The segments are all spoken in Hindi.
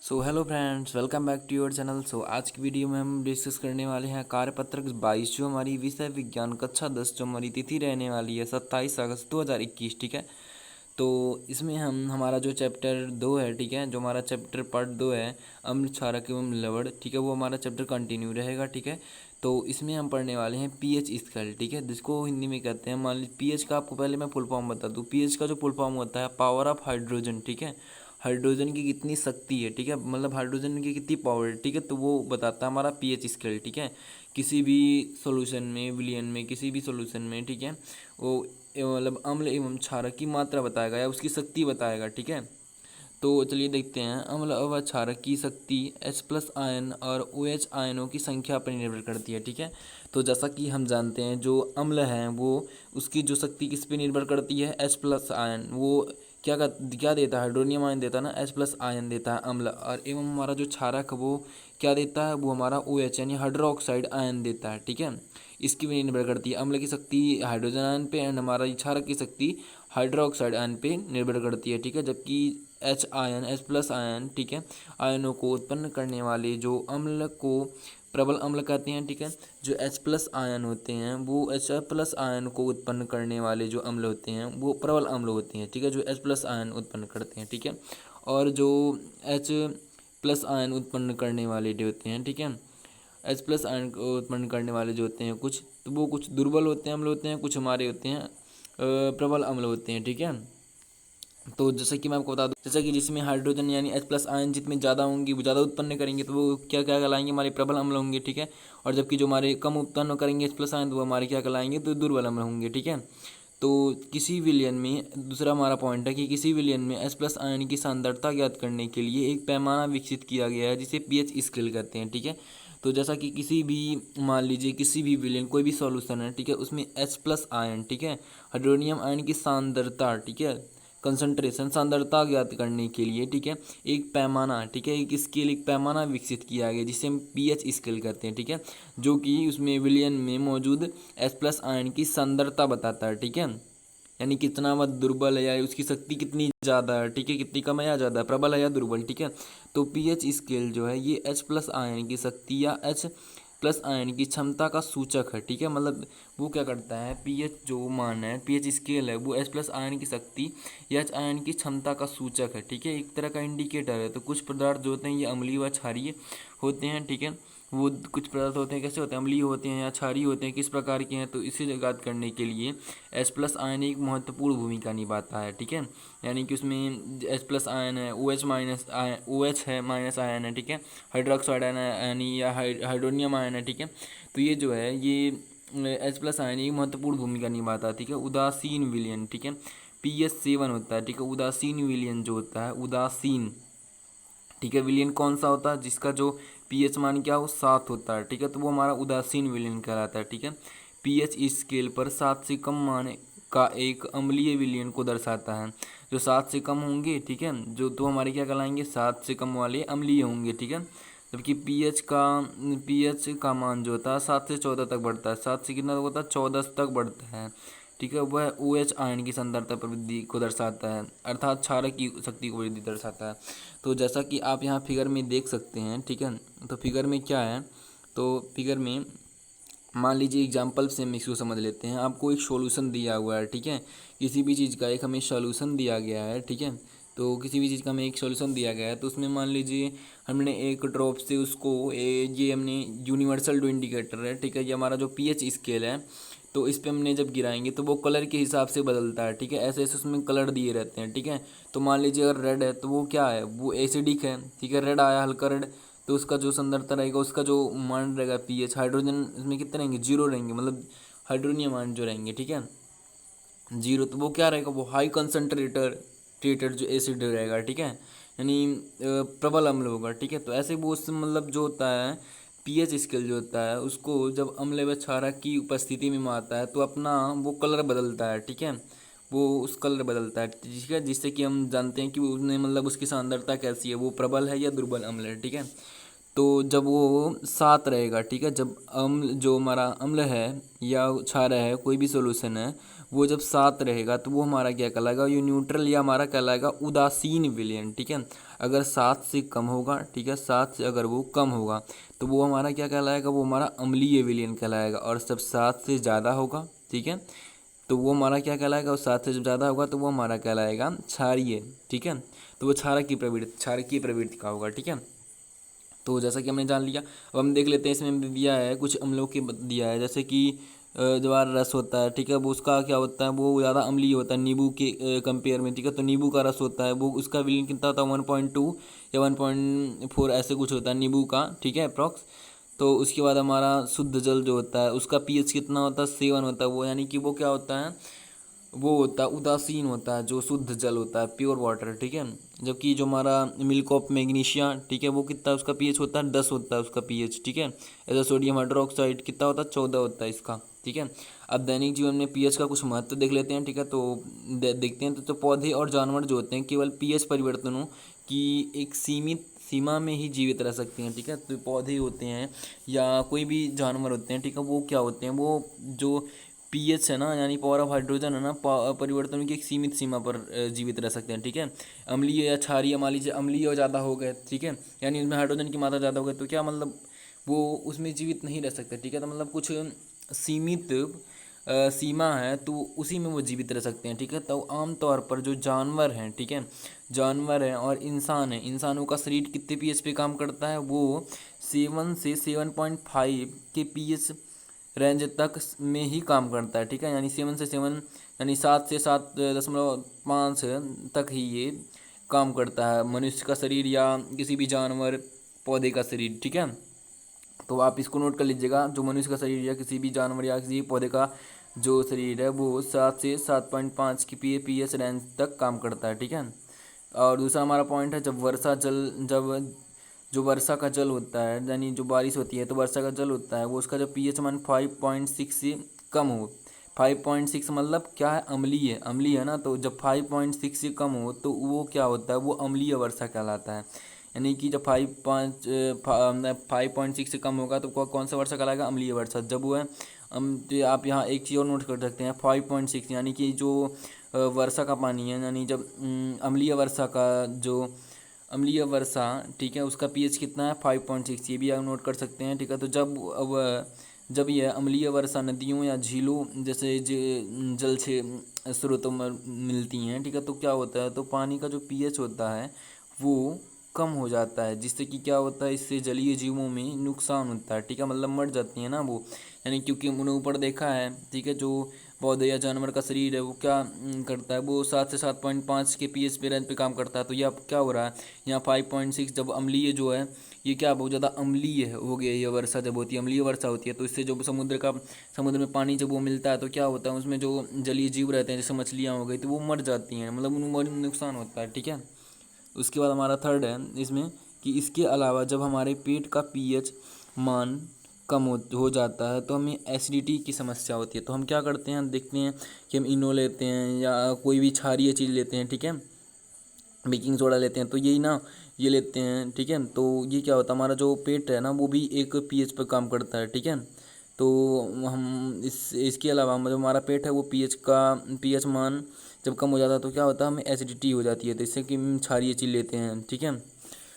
So hello friends, welcome back to your channel. आज की वीडियो में हम डिस्कस करने वाले हैं कार्यपत्रक 22 जो हमारी विषय विज्ञान कक्षा 10 जो हमारी तिथि रहने वाली है 27 अगस्त 2021। ठीक है, तो इसमें हम हमारा जो चैप्टर 2 है, ठीक है, जो हमारा चैप्टर पार्ट 2 है अम्ल क्षारक एवं लवण, ठीक है, वो हमारा चैप्टर कंटिन्यू रहेगा। ठीक है, तो इसमें हम पढ़ने वाले हैं पीएच स्केल, ठीक है, जिसको हिंदी में कहते हैं, मान लीजिए पीएच का आपको पहले मैं फुल फॉर्म बता दूं। पीएच का जो फुल फॉर्म होता है पावर ऑफ हाइड्रोजन, ठीक है, हाइड्रोजन की कितनी शक्ति है, ठीक है, मतलब हाइड्रोजन की कितनी पावर है, ठीक है, तो वो बताता है हमारा पीएच स्केल। ठीक है, किसी भी सॉल्यूशन में, विलियन में, किसी भी सॉल्यूशन में, ठीक है, वो मतलब अम्ल एवं क्षारक की मात्रा बताएगा या उसकी शक्ति बताएगा। ठीक है, तो चलिए देखते हैं। अम्ल व क्षारक की शक्ति H+ आयन और OH आयनों की संख्या पर निर्भर करती है। ठीक है, तो जैसा कि हम जानते हैं जो अम्ल है वो उसकी जो शक्ति किस पे निर्भर करती है, H+ आयन। वो क्या देता है, हाइड्रोनियम आयन देता है ना, H+ आयन देता है अम्ल। और एवं हमारा जो क्षारक वो क्या देता है, वो हमारा OH यानी हाइड्रोक्साइड आयन देता है। ठीक है, इसकी भी निर्भर करती है। अम्ल की शक्ति हाइड्रोजन आयन पे एंड हमारा क्षारक की शक्ति हाइड्रोक्साइड आयन पे निर्भर करती है। ठीक है, जबकि H+ आयन, ठीक है, आयनों को उत्पन्न करने वाले जो अम्ल को प्रबल अम्ल कहते हैं। ठीक है, जो H+ आयन होते हैं वो H+ आयन को उत्पन्न करने वाले जो अम्ल होते हैं वो प्रबल अम्ल होते हैं। ठीक है, जो H+ आयन उत्पन्न करते हैं। ठीक है, और जो H+ आयन उत्पन्न करने वाले जो होते हैं, ठीक है, H+ आयन को उत्पन्न करने वाले जो होते हैं कुछ, तो वो कुछ दुर्बल होते हैं, अम्ल होते हैं, कुछ हमारे होते हैं प्रबल अम्ल होते हैं। ठीक है, तो जैसे कि मैं आपको बता दूं, जैसे कि जिसमें हाइड्रोजन यानी H+ आयन जितने ज़्यादा होंगी वो ज़्यादा उत्पन्न करेंगे तो वो क्या क्या कहलाएंगे, हमारे प्रबल अम्ल होंगे। ठीक है, और जबकि जो हमारे कम उत्पन्न करेंगे H+ आयन तो वो हमारे क्या कहलाएंगे, तो दुर्बल अम्ल होंगे। ठीक है, तो किसी विलयन में, दूसरा हमारा पॉइंट है कि किसी विलयन में H+ आयन की सांद्रता ज्ञात करने के लिए एक पैमाना विकसित किया गया है जिसे पीएच स्केल कहते हैं। ठीक है, तो जैसा कि किसी भी, मान लीजिए किसी भी विलयन, कोई भी सॉल्यूशन है, ठीक है, उसमें H+ आयन, ठीक है, हाइड्रोनियम आयन की सांद्रता, ठीक है, कंसंट्रेशन सांद्रता ज्ञात करने के लिए, ठीक है, एक पैमाना, ठीक है, एक स्केल, एक पैमाना विकसित किया गया जिसे हम पीएच स्केल कहते हैं। ठीक है, जो कि उसमें विलयन में मौजूद H+ आयन की सांद्रता बताता है। ठीक है, यानी कितना वह दुर्बल है या उसकी शक्ति कितनी ज़्यादा है, ठीक है, कितनी कम है या ज़्यादा, प्रबल है या दुर्बल। ठीक है, तो पीएच स्केल जो है ये H+ आयन की शक्ति या H+ आयन की क्षमता का सूचक है। ठीक है, मतलब वो क्या करता है, पीएच जो मान है, पीएच स्केल है, वो H+ आयन की शक्ति या H आयन की क्षमता का सूचक है। ठीक है, एक तरह का इंडिकेटर है। तो कुछ पदार्थ जो होते हैं ये अम्लीय व क्षारीय होते हैं। ठीक है, वो कुछ पदार्थ होते हैं कैसे होते हैं, अम्लीय होते हैं या क्षारीय होते हैं, किस प्रकार के हैं, तो इसे ज्ञात करने के लिए H+ आयन एक महत्वपूर्ण भूमिका निभाता है। ठीक है, यानी कि उसमें H+ आयन है, OH है माइनस आयन है, ठीक है, हाइड्रोक्साइड आयन है यानी या हाइड्रोनियम आयन है। ठीक है, तो ये जो है ये H+ आयन एक महत्वपूर्ण भूमिका निभाता है। ठीक है, उदासीन विलयन, ठीक है, PS7 होता है। ठीक है, उदासीन विलयन जो होता है, उदासीन, ठीक है, विलयन कौन सा होता है, जिसका जो पीएच मान क्या हो, 7 होता है। ठीक है, तो वो हमारा उदासीन विलयन कहलाता है। ठीक है, पीएच स्केल पर 7 से कम मान का एक अम्लीय विलयन को दर्शाता है। जो 7 से कम होंगे, ठीक है, जो तो हमारे क्या कहलाएंगे, 7 से कम वाले अम्लीय होंगे। ठीक है, जबकि पीएच का मान जो होता है 7 से 14 तक बढ़ता है। 7 से कितना होता है, 14 तक बढ़ता है। ठीक है, वह OH आयन की सांद्रता पर वृद्धि को दर्शाता है, अर्थात क्षारक की शक्ति को वृद्धि दर्शाता है। तो जैसा कि आप यहाँ फिगर में देख सकते हैं, ठीक है, तो फिगर में क्या है, तो फिगर में मान लीजिए एग्जाम्पल से हम इसको समझ लेते हैं। आपको एक सॉल्यूशन दिया हुआ है, ठीक है, किसी भी चीज़ का एक हमें सॉल्यूशन दिया गया है। ठीक है, तो किसी भी चीज़ का हमें एक सॉल्यूशन दिया गया है, तो उसमें मान लीजिए हमने एक ड्रॉप से उसको ये हमने यूनिवर्सल डो इंडिकेटर है, ठीक है, ये हमारा जो पीएच स्केल है, तो इस पे हमने जब गिराएंगे तो वो कलर के हिसाब से बदलता है। ठीक है, ऐसे ऐसे उसमें कलर दिए रहते हैं। ठीक है, तो मान लीजिए अगर रेड है तो वो क्या है, वो एसिडिक है। ठीक है, रेड आया, हल्का रेड, तो उसका जो सांद्रता रहेगा, उसका जो मान रहेगा पीएच, हाइड्रोजन इसमें कितने रहेंगे, 0 रहेंगे, मतलब हाइड्रोनियम आयन जो रहेंगे, ठीक है, 0, तो वो क्या रहेगा, वो हाई कंसनट्रेटर ट्रेटेड जो एसिड रहेगा। ठीक है, यानी प्रबल अम्ल होगा। ठीक है, तो ऐसे वो उससे मतलब जो होता है पीएच स्केल जो होता है उसको जब अम्ल व क्षारक की उपस्थिति में आता है तो अपना वो कलर बदलता है। ठीक है, वो उस कलर बदलता है। ठीक है, जिससे कि हम जानते हैं कि उसने मतलब उसकी सांद्रता कैसी है, वो प्रबल है या दुर्बल अम्ल है। ठीक है, तो जब वो 7 रहेगा, ठीक है, जब अम्ल जो हमारा अम्ल है या क्षार है, कोई भी सॉल्यूशन है, वो जब 7 रहेगा तो वो हमारा क्या कहलाएगा, ये न्यूट्रल या हमारा कहलाएगा उदासीन विलयन। ठीक है, अगर 7 से कम होगा, ठीक है, 7 से अगर वो कम होगा तो वो हमारा क्या कहलाएगा, वो हमारा अम्लीय विलयन कहलाएगा। और जब 7 से ज़्यादा होगा, ठीक है, तो वो हमारा क्या कहलाएगा, और 7 से जब ज़्यादा होगा तो वो हमारा कहलाएगा क्षारीय, ठीक है। तो वो क्षारकीय प्रवृत्ति का होगा, ठीक है। तो जैसा कि हमने जान लिया, अब हम देख लेते हैं इसमें दिया है कुछ अम्लों के दिया है, जैसे कि ज्वार रस होता है, ठीक है, वो उसका क्या होता है, वो ज़्यादा अम्लीय होता है नींबू के कंपेयर में, ठीक है। तो नींबू का रस होता है, वो उसका विलयन कितना होता है, 1.2 या 1.4 ऐसे कुछ होता है नींबू का, ठीक है, अप्रॉक्स। तो उसके बाद हमारा शुद्ध जल जो होता है उसका पीएच कितना होता है, 7 होता है वो, यानी कि वो क्या होता है, वो होता है उदासीन होता है, जो शुद्ध जल होता है, प्योर वाटर, ठीक है। जबकि जो हमारा मिल्क ऑफ मैग्नीशिया, ठीक है, वो कितना उसका पीएच होता है, 10 होता है उसका पीएच, ठीक है। ऐसा सोडियम हाइड्रोक्साइड कितना होता है, 14 होता है इसका, ठीक है। अब दैनिक जीवन में पीएच का कुछ महत्व देख लेते हैं, ठीक है। तो देखते हैं तो पौधे और जानवर जो होते हैं केवल पीएच परिवर्तनों की एक सीमित सीमा में ही जीवित रह सकते हैं, ठीक है। तो पौधे होते हैं या कोई भी जानवर होते हैं, ठीक है, वो क्या होते हैं, वो जो पीएच है ना, यानी पावर ऑफ हाइड्रोजन है ना, परिवर्तनों की एक सीमित सीमा पर जीवित रह सकते हैं, ठीक है। अम्लीय या क्षारीय, मान लीजिए अम्लीय और ज़्यादा हो गए, ठीक है, यानी उसमें हाइड्रोजन की मात्रा ज़्यादा हो गई तो क्या मतलब वो उसमें जीवित नहीं रह सकते, ठीक है। तो मतलब कुछ सीमित सीमा है तो उसी में वो जीवित रह सकते हैं, ठीक है। तो आमतौर पर जो जानवर हैं, ठीक है, जानवर हैं और इंसान हैं, इंसानों का शरीर कितने पीएच पे काम करता है, वो 7 से 7.5 के पीएच रेंज तक में ही काम करता है, ठीक है। यानी 7 से 7 यानी 7 से 7.5 तक ही ये काम करता है, मनुष्य का शरीर या किसी भी जानवर पौधे का शरीर, ठीक है। तो आप इसको नोट कर लीजिएगा, जो मनुष्य का शरीर या किसी भी जानवर या किसी पौधे का जो शरीर है वो 7 से 7.5 की पीएच रेंज तक काम करता है, ठीक है। और दूसरा हमारा पॉइंट है, जब जो वर्षा का जल होता है, यानी जो बारिश होती है तो वर्षा का जल होता है वो उसका जो पीएच मान 5.6 से कम हो। 5.6 मतलब क्या है, अम्लीय है ना। तो जब 5.6 से कम हो तो वो क्या होता है, वो अम्लीय वर्षा कहलाता है। यानी कि जब 5.6 से कम होगा तो कौन सा वर्षा कहलाएगा, अम्लीय वर्षा। जब वो है तो आप यहाँ एक चीज़ और नोट कर सकते हैं, 5.6 यानी कि जो वर्षा का पानी है, यानी जब अम्लीय वर्षा, ठीक है, उसका पीएच कितना है, 5.6, ये भी आप नोट कर सकते हैं, ठीक है। तो जब यह अम्लीय वर्षा नदियों या झीलों जैसे जल से स्रोतों में मिलती हैं, ठीक है, तो क्या होता है, तो पानी का जो पीएच होता है वो कम हो जाता है, जिससे कि क्या होता है, इससे जलीय जीवों में नुकसान होता है, ठीक है, मतलब मर जाती है ना वो। यानी क्योंकि हमने ऊपर देखा है, ठीक है, जो पौधे या जानवर का शरीर है वो क्या करता है, वो 7 से 7.5 के पीएच पे रेंज पे काम करता है। तो यह क्या हो रहा है, यहाँ 5.6 जब अम्लीय जो है ये क्या बहुत ज़्यादा अम्लीय हो गया, ये वर्षा जब होती है, अम्लीय वर्षा होती है, तो इससे जो समुद्र में पानी जब वो मिलता है तो क्या होता है, उसमें जो जलीय जीव रहते हैं जैसे मछलियाँ हो गई तो वो मर जाती हैं, मतलब उनको नुकसान होता है, ठीक है। उसके बाद हमारा थर्ड है इसमें कि इसके अलावा जब हमारे पेट का पीएच मान कम हो जाता है तो हमें एसिडिटी की समस्या होती है। तो हम क्या करते हैं, देखते हैं कि हम इनो लेते हैं या कोई भी क्षारीय चीज़ लेते हैं, ठीक है, बेकिंग सोडा लेते हैं, तो यही ना ये लेते हैं, ठीक है। तो ये क्या होता है, हमारा जो पेट है ना वो भी एक पीएच पर काम करता है, ठीक है। तो हम इसके अलावा जो हमारा पेट है वो पीएच मान जब कम हो जाता है तो क्या होता है, हमें एसिडिटी हो जाती है, तो इससे कि हम क्षारीय चीज़ लेते हैं, ठीक है।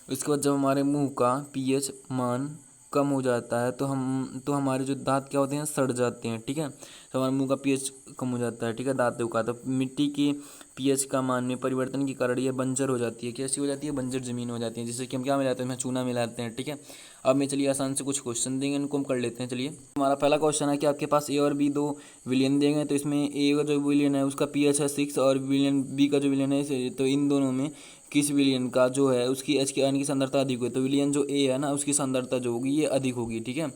उसके बाद जब हमारे मुंह का पीएच मान कम हो जाता है तो हमारे जो दांत क्या होते हैं, सड़ जाते हैं, ठीक है। तो हमारे मुंह का पीएच कम हो जाता है, ठीक है, दांतों का। तो मिट्टी के पीएच का मान में परिवर्तन के कारण यह बंजर हो जाती है, कैसी हो जाती है, बंजर जमीन हो जाती है, जिससे कि हम क्या मिलाते हैं, इसमें चूना मिलाते हैं, ठीक है। अब मैं चलिए आसान से कुछ क्वेश्चन देंगे, इनको हम कर लेते हैं। चलिए हमारा पहला क्वेश्चन है कि आपके पास ए और बी दो विलियन देंगे, तो इसमें ए का जो विलियन है उसका पीएच है 6 और विलियन बी का जो विलियन है, तो इन दोनों में किस विलियन का जो है उसकी एच की आयन की सांद्रता अधिक हुई, तो विलियन जो ए है ना उसकी सांद्रता जो होगी ये अधिक होगी, ठीक है।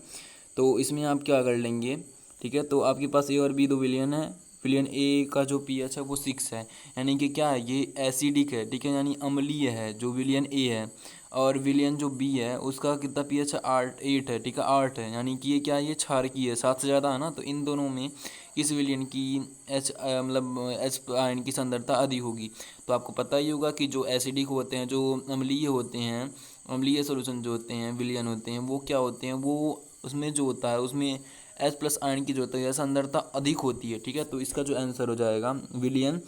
तो इसमें आप क्या कर लेंगे, ठीक है, तो आपके पास ए और बी दो विलियन है, विलियन ए का जो पीएच है वो 6 है, यानी कि क्या है, ये एसिडिक है, ठीक है, यानी अम्लीय है जो विलियन ए है। और विलियन जो बी है उसका कितना पीएच है, 8 है, ठीक है, 8 है, यानी कि ये क्या है, ये क्षारकीय है, 7 से ज़्यादा है ना। तो इन दोनों में इस विलियन की एच आयन की सांद्रता अधिक होगी। तो आपको पता ही होगा कि जो एसिडिक होते हैं, जो अम्लीय होते हैं, अम्लीय सोल्यूशन जो होते हैं, विलियन होते हैं, वो क्या होते हैं, वो उसमें जो होता है उसमें एच प्लस आयन की जो होती है सांद्रता अधिक होती है, ठीक है। तो इसका जो आंसर हो जाएगा विलियन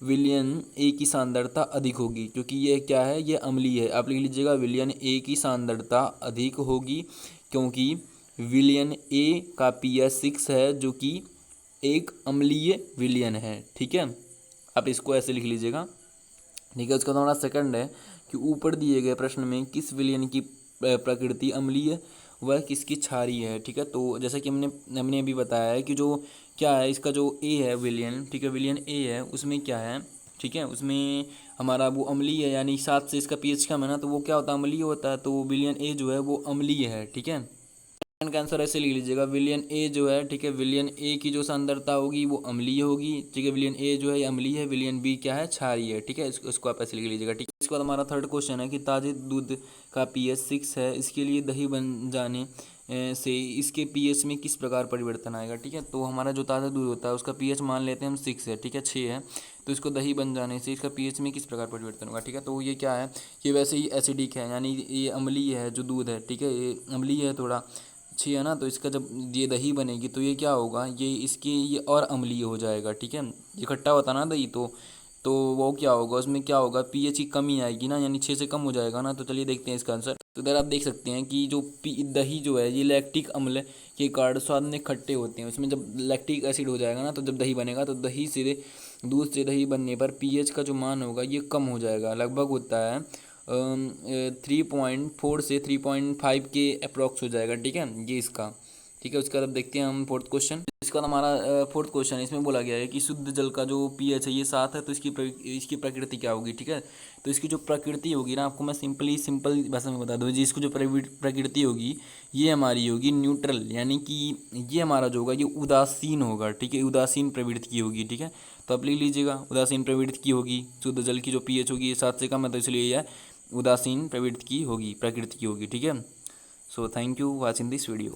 विलयन ए की सांद्रता अधिक होगी, क्योंकि ये क्या है, ये अम्लीय है। आप लिख लीजिएगा विलयन ए की सांद्रता अधिक होगी, क्योंकि विलयन ए का pH 6 है, जो कि एक अम्लीय विलयन है। ठीक है, आप इसको ऐसे लिख लीजिएगा। ठीक है, उसका हमारा सेकंड है कि ऊपर दिए गए प्रश्न में किस विलयन की प्रकृति अम्लीय वह किसकी क्षारीय है। ठीक है, तो जैसा कि हमने अभी बताया है कि जो क्या है, इसका जो ए है विलयन, ठीक है, विलयन ए है, उसमें क्या है, ठीक है, उसमें हमारा वो अम्लीय है, यानी 7 से इसका pH कम है ना, तो वो क्या होता है, अम्लीय होता है। तो विलयन ए जो है वो अम्लीय है। ठीक है, का आंसर ऐसे लिख लीजिएगा, विलयन ए जो है, ठीक है, विलयन ए की जो सांद्रता होगी वो अम्लीय होगी। ठीक है, विलयन ए जो है अम्लीय है, विलयन बी क्या है, क्षारीय है। ठीक है, इसको आप ऐसे लिख लीजिएगा। ठीक है, इसके बाद हमारा थर्ड क्वेश्चन है कि ताजे दूध का pH 6 है, इसके लिए दही बन जाने से इसके pH में किस प्रकार परिवर्तन आएगा। ठीक है, तो हमारा जो ताज़ा दूध होता है उसका pH मान लेते हैं हम 6 है, ठीक है, 6 है, तो इसको दही बन जाने से इसका pH में किस प्रकार परिवर्तन होगा। ठीक है, तो ये क्या है, ये वैसे ही एसिडिक है, यानी ये अम्लीय है जो दूध है। ठीक है, ये अम्लीय है थोड़ा, 6 है ना, तो इसका जब ये दही बनेगी तो ये क्या होगा, ये इसके ये और अम्लीय हो जाएगा। ठीक है, ये खट्टा होता ना दही, तो वो क्या होगा, उसमें क्या होगा, pH की कमी आएगी ना, यानी 6 से कम हो जाएगा ना। तो चलिए देखते हैं इसका आंसर। तो इधर आप देख सकते हैं कि जो दही जो है ये लैक्टिक अम्ल के कारण स्वाद में खट्टे होते हैं। उसमें जब लैक्टिक एसिड हो जाएगा ना, तो जब दही बनेगा तो दही से दूध से दही बनने पर pH का जो मान होगा ये कम हो जाएगा, लगभग होता है 3.4 से 3.5 के अप्रॉक्स हो जाएगा। ठीक है, ये इसका। ठीक है, उसके बाद अब देखते हैं हम फोर्थ क्वेश्चन। इसका हमारा फोर्थ क्वेश्चन, इसमें बोला गया है कि शुद्ध जल का जो pH है ये 7 है, तो इसकी प्रकृति क्या होगी। ठीक है, तो इसकी जो प्रकृति होगी ना, आपको मैं सिंपल भाषा में बता दूँ जी, इसको जो प्रकृति होगी ये हमारी होगी न्यूट्रल, यानी कि ये हमारा जो होगा ये उदासीन होगा। ठीक है, उदासीन प्रवृत्ति की होगी। ठीक है, तो आप लिख लीजिएगा उदासीन प्रवृत्ति की होगी। शुद्ध जल की जो pH होगी ये 7 से कम है, तो इसलिए यह उदासीन प्रवृत्ति की होगी, प्रकृति की होगी। ठीक है, so thank you watching this video.